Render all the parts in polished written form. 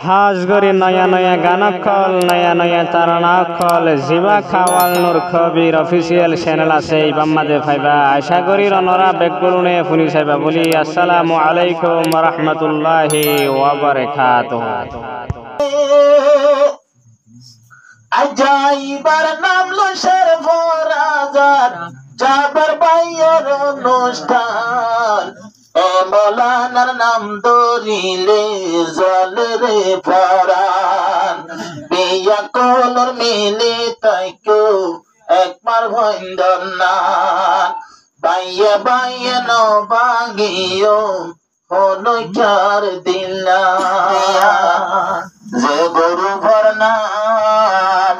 হাজগরি নয়া নয়া গানকল নয়া নয়া তারানাকল জিবা খাওয়াল নূর খবির অফিসিয়াল চ্যানেল আছে ইবাম্মাদে ফাইবা আশা করি রনরা বেকগুলুনে ফুনি সাইবা বলি আসসালামু আলাইকুম ওয়া রাহমাতুল্লাহি ওয়া বারাকাতুহু। আজাইবার নামলো সর্বরাজার জাবার বাইয়ের অনুষ্ঠান এ মৌলানার নাম ধরিলে জলে রে পরাণ বিয়া কলর মিলে তাইকো একবার ভন্দন না বাইয়ে বাইয়ে ন বাগিও হলো চার দিলা যে গরু ভরনাম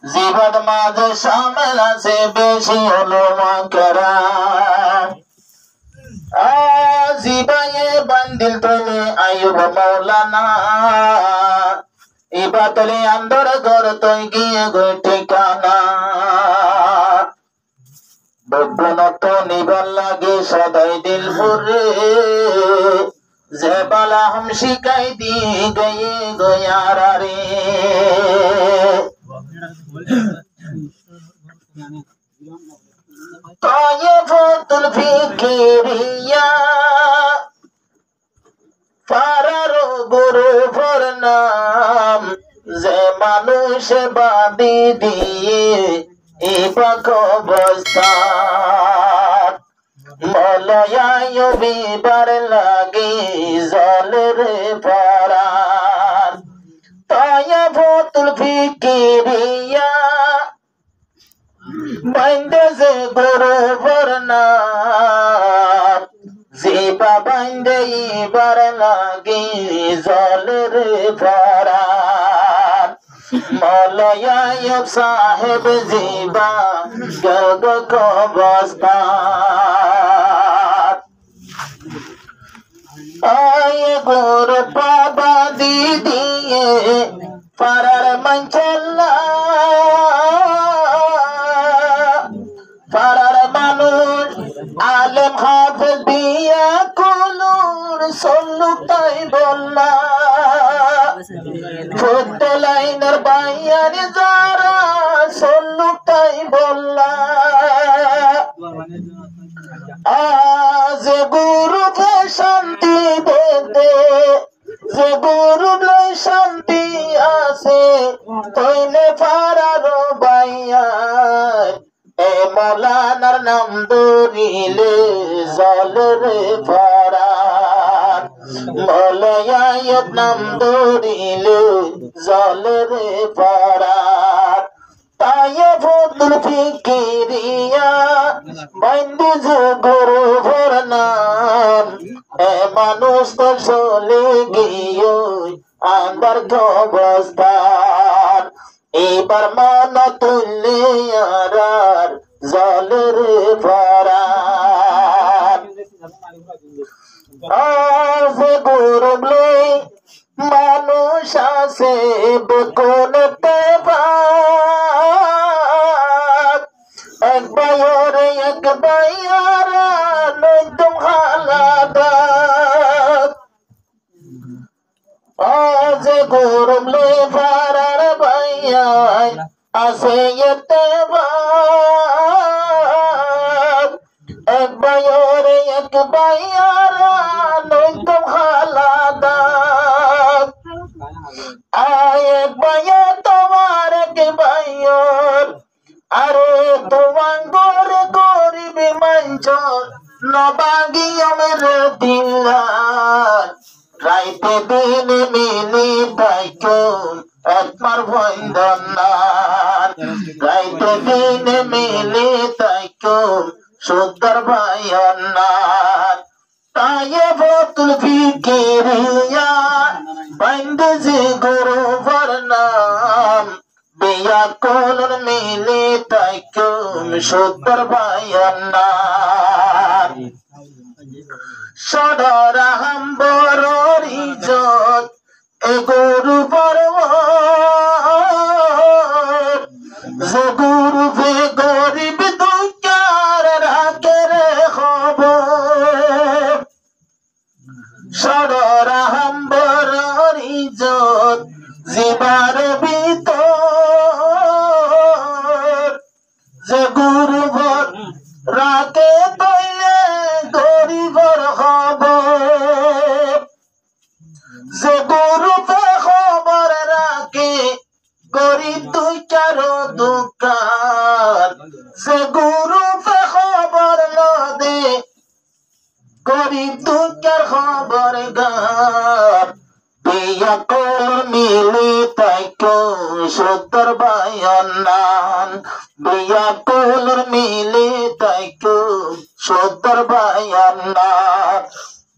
জীবন মাঝে সামেল আছে বেশি হলো মাকরা জিবায়ে বান্দিল তোলে আয়ুব মৌলানা ইবাতলে আন্দর ঘর তৈ গিয়ে গো ঠিকানা বব্বনত নিবার লাগে সদাই দিল ভরে যে বালা हम শিখাই দিয়ে গয়ে গোয়ারা রে তায়েফতুল ফিকিরিয়া ফারারো গুরু ফরনাম যে মানুষ বাদি দিয়ে ইবাক অবস্থা মলয়ায় বিবার লাগি জলের পরাণ তায়েফতুল ফিকিরিয়া বাইন্দে যে গুরু ভরনাম জিবা বাইন্দে ইবার লাগি জলের পরাণ মলয়ায় সাহেব জিবা গগ অবস্থা আয় গুরু বাবা দিদিয়ে পারার মঞ্চল্লা পারার মানুষ আলেম হাফেজ বিয়া কুলুর সল্লুক তাই বললা ফুদ্দ লাইনের বাইয়ার যারা সল্লুক তাই বললা আজ গুরু শান্তি দে যে গুরু শান্তি আছে তৈলে ফারার বাইয়ার এ মৌলানার নাম ধরিলে জলের পরাণ মৌলায়ার নাম ধরিলে জলের পরাণ তায়েফতুল ফিকিরিয়া বাইন্দে যে গুরু ভরনাম এ মানুষ তো চলে গিয়ে আন্দার অবস্থান এবার মান তুললে আর জলের পরাণ আজ গুরু মানুষ আছে বেকুনতে এক বায়র এক বায়ার নৈতুম হালাদা আজ গরমলে ফারার বাইয়াই আছে এতে এক বায়র এক বায়ার নৈতুম হালাদা আয় এক বায়ার তোমার এক বায়র আরে তোমার গরে গরিবি মঞ্চ নবাগিয়মের দিলার রাইতে দিন মিলি তাইকুম একবার বন্ধন রাইতে দিন মিলি তাইকুম সুন্দর ভাইয়ার তায়েফতুল ফিকিরিয়া বাইন্দে যে গুরু ভরনাম বিয়া কলর মিলে তাইকুম সুন্দর ভাইয়ার সদরা হাম্বর ইজ্জত এ গুরু পর্বত যে গুরু ভে গরিব দুঃখার রাখে রে খবর সদরা হাম্বর ইজ্জত জিবার ভিতর যে গুরুবর রাতে তৈলে গরিবর খবর যে গুরুবে খবর রাখে গরিব দুই চারো দোকান যে গুরুবে খবর লদে গরিব দুঃখের খবর গান বিয়া কল মিলি তাইকো সত্তর বায়নান বিয়া কল মিলি তাইকো সত্তর বায়নান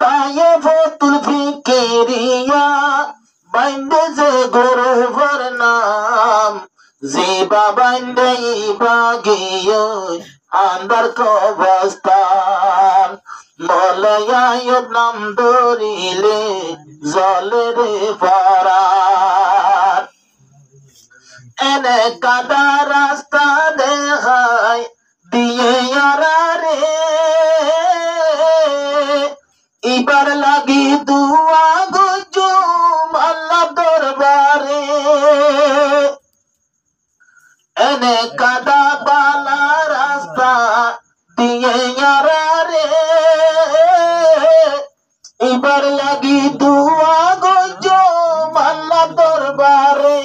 তায়ে ফতুল ফিকিরিয়া বাইন্দে যে গুরুবর নাম জিবা বাইন্দে ইবাগিyo আন্দার কবস্তান মলয়ায়ত নাম ধরিলে জলে রে পারার এনে কাদা রাস্তা দেখায় দিয়ে রে ইবার লাগি দুয়া গুজুম আল্লাহ দরবারে এনে কাদা বালা রাস্তা দিয়ে রে এবার লাগি দুয়া গুজুম আল্লাহ দরবারে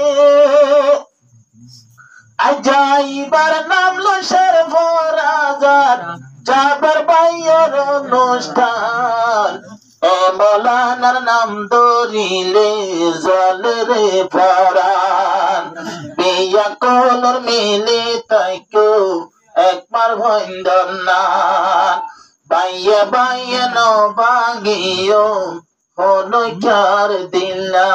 আজাইবার নামলো সর্বরাজার যাবার বাইয়ের অনুষ্ঠান এ মৌলানার নাম ধরিলে জলে রে পরান বিয়া কলর মিলে তাইকো একবার ভন্দন না বাইয়ে বাইয়ে ন বাগিও হলো চার দিলা